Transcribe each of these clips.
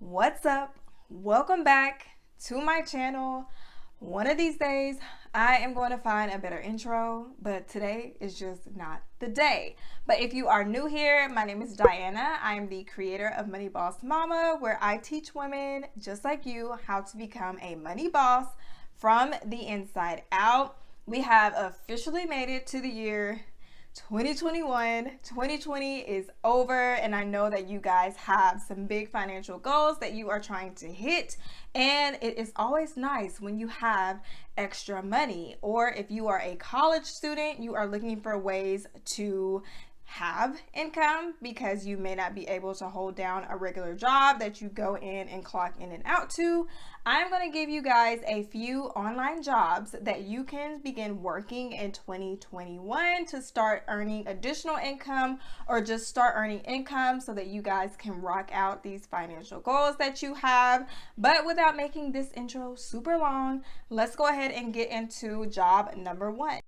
What's up? Welcome back to my channel. One of these days, I am going to find a better intro, but today is just not the day. But if you are new here, my name is Diana. I am the creator of Money Boss Mama, where I teach women just like you how to become a money boss from the inside out. We have officially made it to the year 2021. 2020 is over, and I know that you guys have some big financial goals that you are trying to hit, and it is always nice when you have extra money, or if you are a college student, you are looking for ways to have income because you may not be able to hold down a regular job that you go in and clock in and out to. I'm going to give you guys a few online jobs that you can begin working in 2021 to start earning additional income, or just start earning income so that you guys can rock out these financial goals that you have. But without making this intro super long, let's go ahead and get into job number one.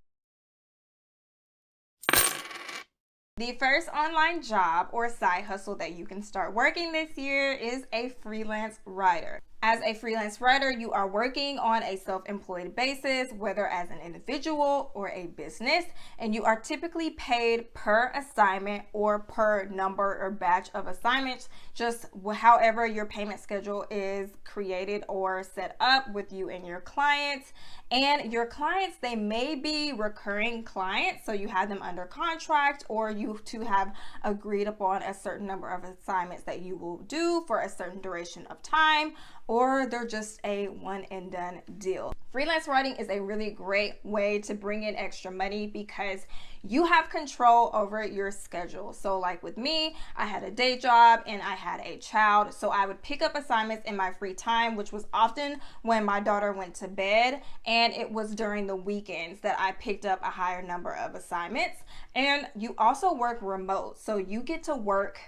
The first online job or side hustle that you can start working this year is a freelance writer. As a freelance writer, you are working on a self-employed basis, whether as an individual or a business, and you are typically paid per assignment or per number or batch of assignments, just however your payment schedule is created or set up with you and your clients. And your clients, they may be recurring clients, so you have them under contract, or you two have agreed upon a certain number of assignments that you will do for a certain duration of time, or they're just a one and done deal. Freelance writing is a really great way to bring in extra money because you have control over your schedule. So like with me, I had a day job and I had a child, so I would pick up assignments in my free time, which was often when my daughter went to bed, and it was during the weekends that I picked up a higher number of assignments. And you also work remote, so you get to work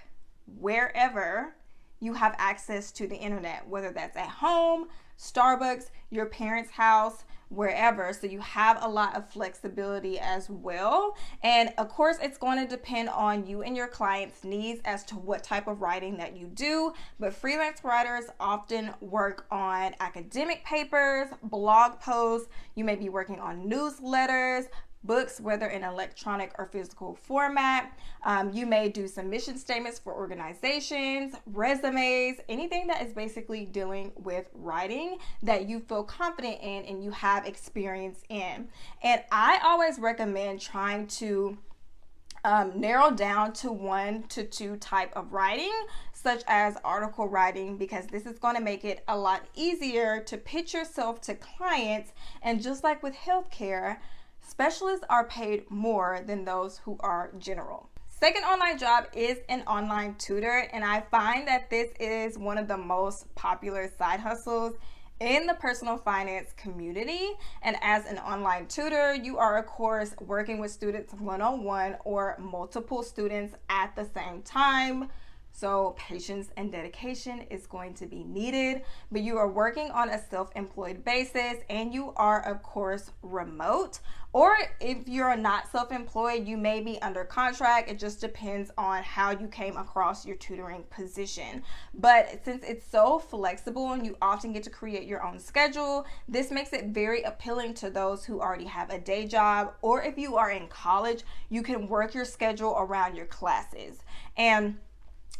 wherever you have access to the internet, whether that's at home, Starbucks, your parents' house, wherever. So you have a lot of flexibility as well. And of course, it's going to depend on you and your client's needs as to what type of writing that you do. But freelance writers often work on academic papers, blog posts. You may be working on newsletters, books, whether in electronic or physical format. You may do some mission statements for organizations, resumes, anything that is basically dealing with writing that you feel confident in and you have experience in. And I always recommend trying to narrow down to 1 to 2 type of writing, such as article writing, because this is going to make it a lot easier to pitch yourself to clients. And just like with healthcare, specialists are paid more than those who are general. Second online job is an online tutor, and I find that this is one of the most popular side hustles in the personal finance community. And as an online tutor, you are of course working with students one-on-one or multiple students at the same time. So patience and dedication is going to be needed, but you are working on a self-employed basis, and you are of course remote. Or if you're not self-employed, you may be under contract. It just depends on how you came across your tutoring position. But since it's so flexible and you often get to create your own schedule, this makes it very appealing to those who already have a day job, or if you are in college, you can work your schedule around your classes. And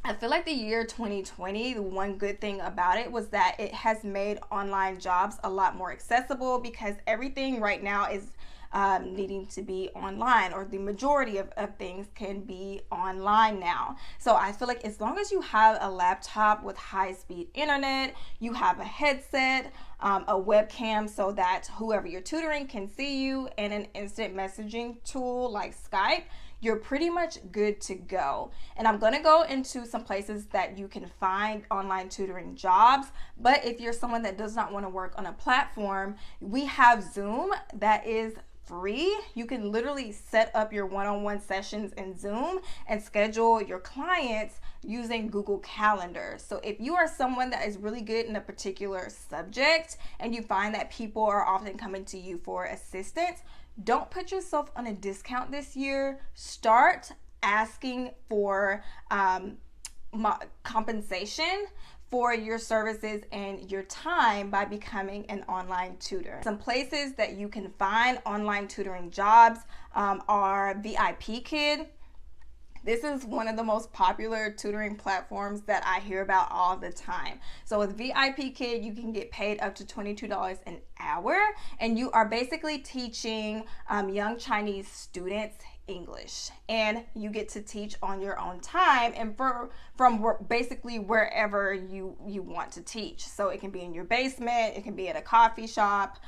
I feel like the year 2020, the one good thing about it was that it has made online jobs a lot more accessible, because everything right now is needing to be online, or the majority of things can be online now. So I feel like as long as you have a laptop with high-speed internet, you have a headset, a webcam so that whoever you're tutoring can see you, and an instant messaging tool like Skype, you're pretty much good to go. And I'm gonna go into some places that you can find online tutoring jobs. But if you're someone that does not want to work on a platform, we have Zoom that is free. You can literally set up your one-on-one sessions in Zoom and schedule your clients using Google Calendar. So if you are someone that is really good in a particular subject and you find that people are often coming to you for assistance, don't put yourself on a discount this year. Start asking for compensation for your services and your time by becoming an online tutor. Some places that you can find online tutoring jobs are VIP Kid. This is one of the most popular tutoring platforms that I hear about all the time. So with VIP Kid, you can get paid up to $22 an hour, and you are basically teaching young Chinese students English, and you get to teach on your own time and from basically wherever you want to teach. So it can be in your basement, it can be at a coffee shop,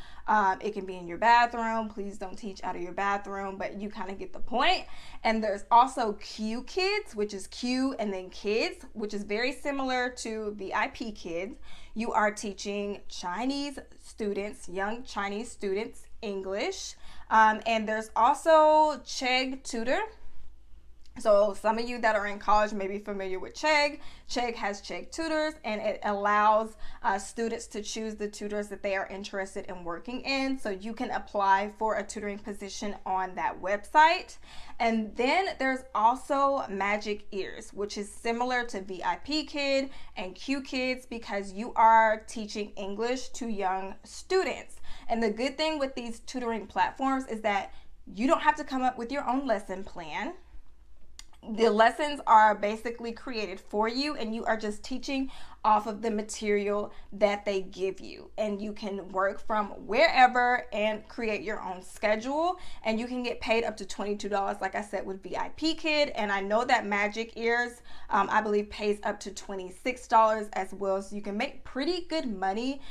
it can be in your bathroom. Please don't teach out of your bathroom, but you kind of get the point. And there's also Q Kids, which is Q and then Kids, which is very similar to VIP Kids. You are teaching Chinese students, young Chinese students, English. And there's also Chegg Tutor. So some of you that are in college may be familiar with Chegg. Chegg has Chegg Tutors, and it allows students to choose the tutors that they are interested in working in. So you can apply for a tutoring position on that website. And then there's also Magic Ears, which is similar to VIP Kid and Q Kids because you are teaching English to young students. And the good thing with these tutoring platforms is that you don't have to come up with your own lesson plan. The lessons are basically created for you, and you are just teaching off of the material that they give you. And you can work from wherever and create your own schedule, and you can get paid up to $22, like I said, with VIP Kid. And I know that Magic Ears, I believe, pays up to $26 as well. So you can make pretty good money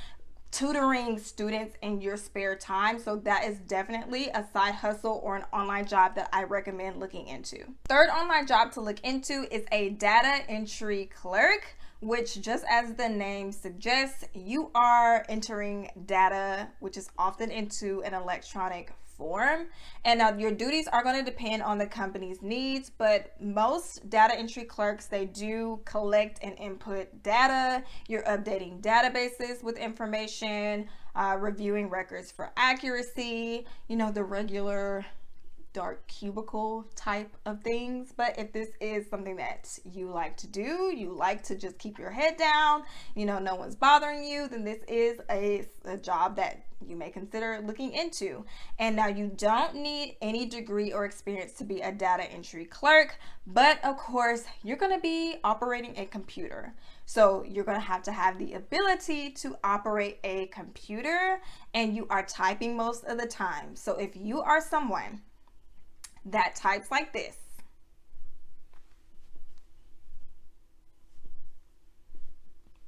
tutoring students in your spare time. So that is definitely a side hustle or an online job that I recommend looking into. Third online job to look into is a data entry clerk, which, just as the name suggests, you are entering data, which is often into an electronic form. And now your duties are going to depend on the company's needs, but most data entry clerks, they do collect and input data. You're updating databases with information, reviewing records for accuracy, you know, the regular dark cubicle type of things. But if this is something that you like to do, you like to just keep your head down, you know, no one's bothering you, then this is a job that you may consider looking into. And now you don't need any degree or experience to be a data entry clerk, but of course you're going to be operating a computer. So you're going to have the ability to operate a computer, and you are typing most of the time. So if you are someone that types like this,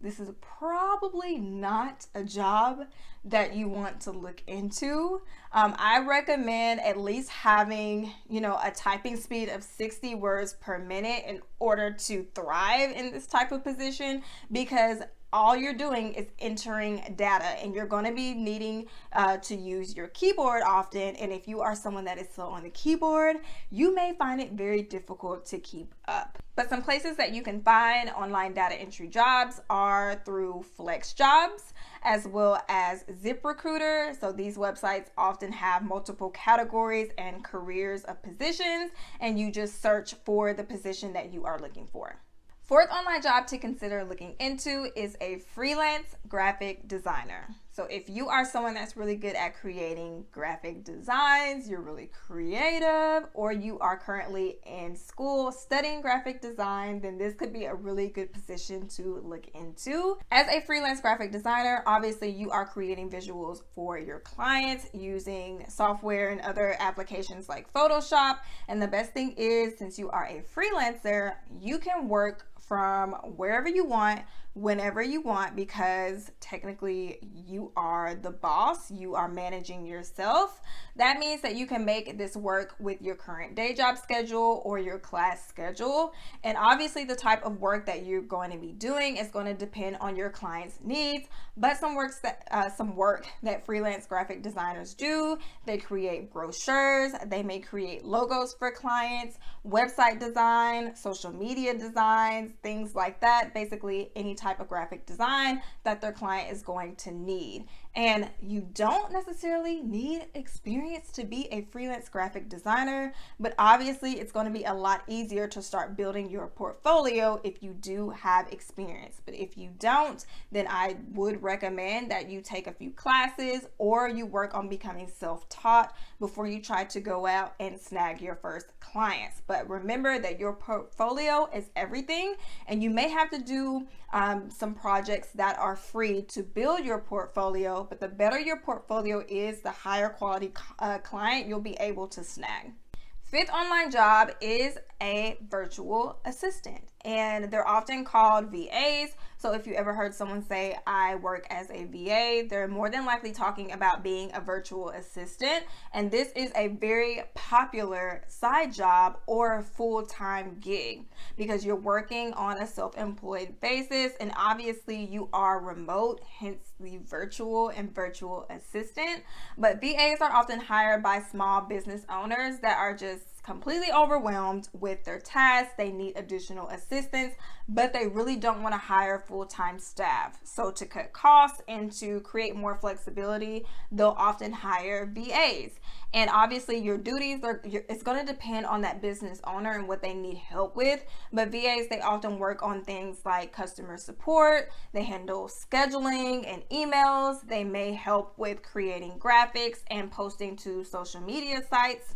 this is probably not a job that you want to look into. I recommend at least having, you know, a typing speed of 60 words per minute in order to thrive in this type of position, because all you're doing is entering data, and you're going to be needing to use your keyboard often. And if you are someone that is slow on the keyboard, you may find it very difficult to keep up. But some places that you can find online data entry jobs are through Flex Jobs as well as ZipRecruiter. So these websites often have multiple categories and careers of positions, and you just search for the position that you are looking for. Fourth online job to consider looking into is a freelance graphic designer. So if you are someone that's really good at creating graphic designs, you're really creative, or you are currently in school studying graphic design, then this could be a really good position to look into. As a freelance graphic designer, obviously you are creating visuals for your clients using software and other applications like Photoshop. And the best thing is, since you are a freelancer, you can work from wherever you want, whenever you want, because technically you are the boss, you are managing yourself. That means that you can make this work with your current day job schedule or your class schedule. And obviously the type of work that you're going to be doing is going to depend on your client's needs. But some work that freelance graphic designers do, they create brochures, they may create logos for clients, website design, social media designs, things like that. Basically, any type of graphic design that their client is going to need. And you don't necessarily need experience to be a freelance graphic designer, but obviously it's going to be a lot easier to start building your portfolio if you do have experience. But if you don't, then I would recommend that you take a few classes or you work on becoming self-taught before you try to go out and snag your first clients. But remember that your portfolio is everything, and you may have to do some projects that are free to build your portfolio, but the better your portfolio is, the higher quality client you'll be able to snag. Fifth online job is a virtual assistant, and they're often called VAs. So if you ever heard someone say, I work as a VA, they're more than likely talking about being a virtual assistant. And this is a very popular side job or full-time gig because you're working on a self-employed basis, and obviously you are remote, hence the virtual and virtual assistant. But VAs are often hired by small business owners that are just completely overwhelmed with their tasks. They need additional assistance, but they really don't want to hire full-time staff. So to cut costs and to create more flexibility, they'll often hire VAs. And obviously your duties it's going to depend on that business owner and what they need help with. But VAs, they often work on things like customer support. They handle scheduling and emails. They may help with creating graphics and posting to social media sites,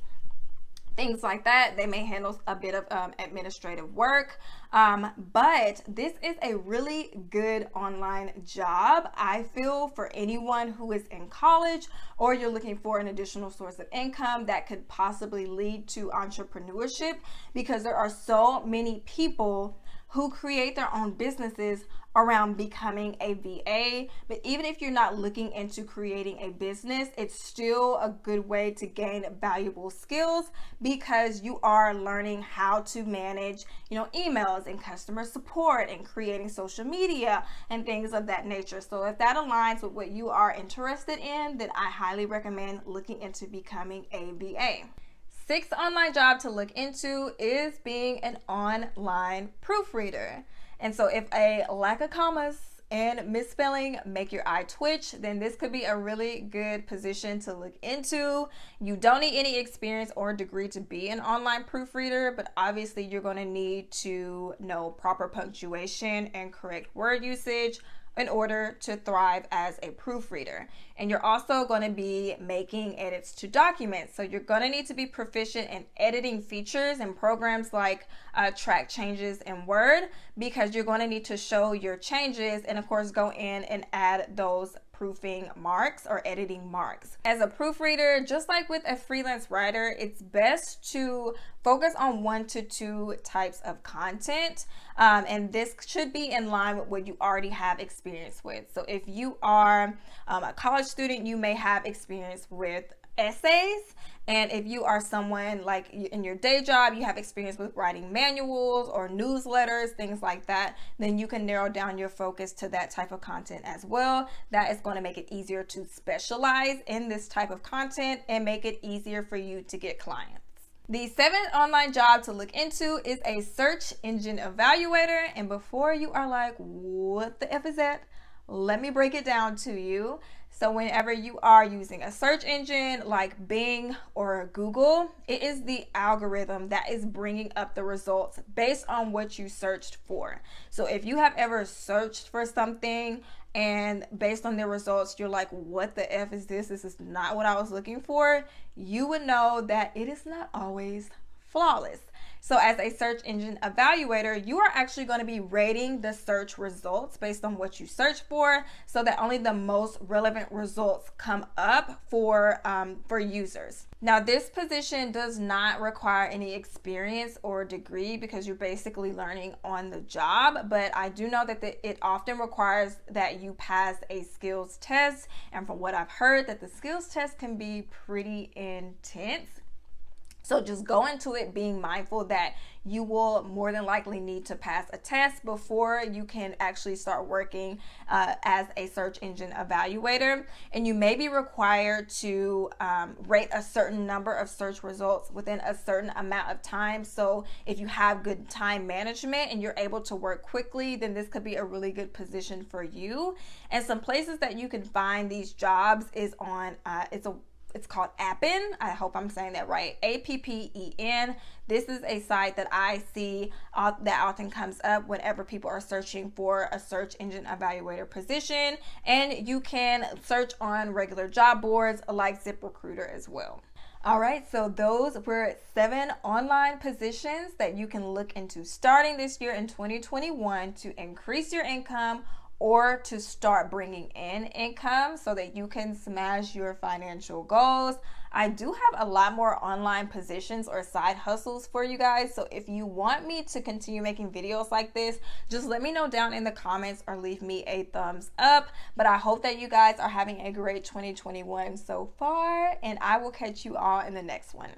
things like that. They may handle a bit of administrative work, but this is a really good online job, I feel, for anyone who is in college or you're looking for an additional source of income that could possibly lead to entrepreneurship, because there are so many people who create their own businesses around becoming a VA. But even if you're not looking into creating a business, it's still a good way to gain valuable skills, because you are learning how to manage, emails and customer support and creating social media and things of that nature. So if that aligns with what you are interested in, then I highly recommend looking into becoming a VA. Sixth online job to look into is being an online proofreader. And so if a lack of commas and misspelling make your eye twitch, then this could be a really good position to look into. You don't need any experience or degree to be an online proofreader, but obviously you're going to need to know proper punctuation and correct word usage in order to thrive as a proofreader. And you're also going to be making edits to documents. So you're going to need to be proficient in editing features and programs like track changes in Word, because you're going to need to show your changes and of course go in and add those proofing marks or editing marks. As a proofreader, just like with a freelance writer, it's best to focus on 1 to 2 types of content, and this should be in line with what you already have experience with. So if you are a college student, you may have experience with essays, and if you are someone like in your day job, you have experience with writing manuals or newsletters, things like that, then you can narrow down your focus to that type of content as well. That is going to make it easier to specialize in this type of content and make it easier for you to get clients. The 7th online job to look into is a search engine evaluator. And before you are like, what the F is that? Let me break it down to you. So whenever you are using a search engine like Bing or Google, it is the algorithm that is bringing up the results based on what you searched for. So if you have ever searched for something and based on the results, you're like, what the F is this? This is not what I was looking for. You would know that it is not always flawless. So as a search engine evaluator, you are actually going to be rating the search results based on what you search for, so that only the most relevant results come up for users. Now, this position does not require any experience or degree because you're basically learning on the job, but I do know that it often requires that you pass a skills test, and from what I've heard, that the skills test can be pretty intense. So just go into it being mindful that you will more than likely need to pass a test before you can actually start working as a search engine evaluator. And you may be required to rate a certain number of search results within a certain amount of time. So if you have good time management and you're able to work quickly, then this could be a really good position for you. And some places that you can find these jobs is on, it's called Appen. I hope I'm saying that right. APPEN. This is a site that I see that often comes up whenever people are searching for a search engine evaluator position. And you can search on regular job boards like ZipRecruiter as well. All right, so those were 7 online positions that you can look into starting this year in 2021 to increase your income or to start bringing in income so that you can smash your financial goals. I do have a lot more online positions or side hustles for you guys. So if you want me to continue making videos like this, just let me know down in the comments or leave me a thumbs up. But I hope that you guys are having a great 2021 so far, and I will catch you all in the next one.